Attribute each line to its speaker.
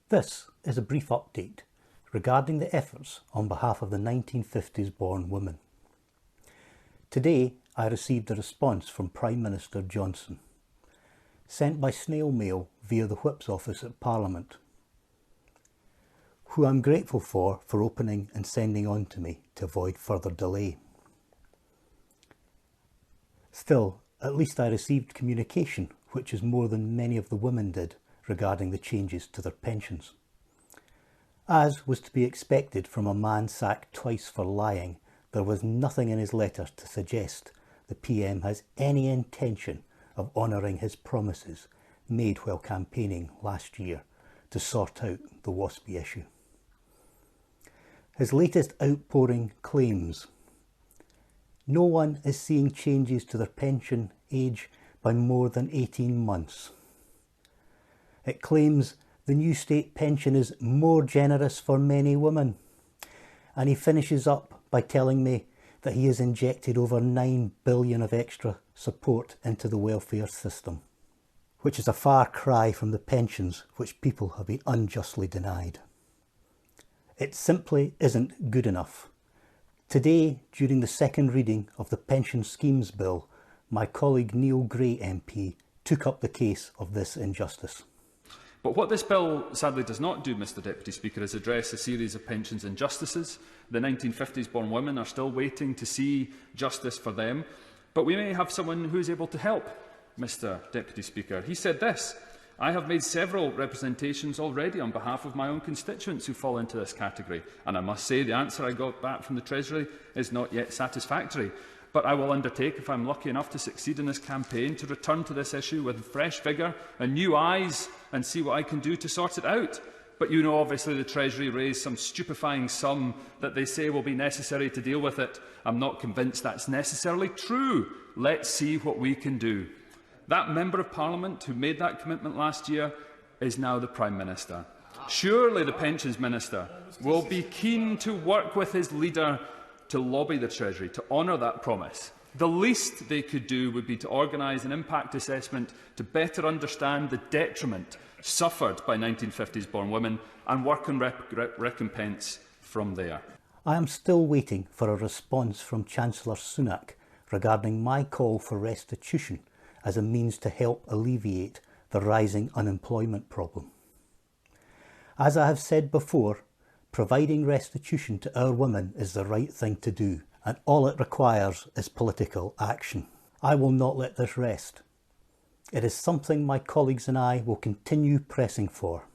Speaker 1: This is a brief update regarding the efforts on behalf of the 1950s born women. Today I received a response from Prime Minister Johnson, sent by snail mail via the Whip's office at Parliament, who I'm grateful for opening and sending on to me to avoid further delay. Still, at least I received communication, which is more than many of the women did, regarding the changes to their pensions. As was to be expected from a man sacked twice for lying, there was nothing in his letter to suggest the PM has any intention of honouring his promises made while campaigning last year to sort out the WASPy issue. His latest outpouring claims no one is seeing changes to their pension age by more than 18 months. It claims the new state pension is more generous for many women. And he finishes up by telling me that he has injected over $9 billion of extra support into the welfare system, which is a far cry from the pensions which people have been unjustly denied. It simply isn't good enough. Today, during the second reading of the Pension Schemes Bill, my colleague Neil Gray MP took up the case of this injustice.
Speaker 2: But what this bill sadly does not do, Mr Deputy Speaker, is address a series of pensions injustices. The 1950s born women are still waiting to see justice for them. But we may have someone who is able to help, Mr Deputy Speaker. He said this: "I have made several representations already on behalf of my own constituents who fall into this category, and I must say the answer I got back from the Treasury is not yet satisfactory. But I will undertake, if I am lucky enough to succeed in this campaign, to return to this issue with fresh vigour and new eyes and see what I can do to sort it out. But you know, obviously, the Treasury raised some stupefying sum that they say will be necessary to deal with it. I'm not convinced that's necessarily true. Let's see what we can do." That Member of Parliament who made that commitment last year is now the Prime Minister. Surely the Pensions Minister will be keen to work with his leader to lobby the Treasury to honour that promise. The least they could do would be to organise an impact assessment to better understand the detriment suffered by 1950s born women and work on recompense from there.
Speaker 1: I am still waiting for a response from Chancellor Sunak regarding my call for restitution as a means to help alleviate the rising unemployment problem. As I have said before, providing restitution to our women is the right thing to do, and all it requires is political action. I will not let this rest. It is something my colleagues and I will continue pressing for.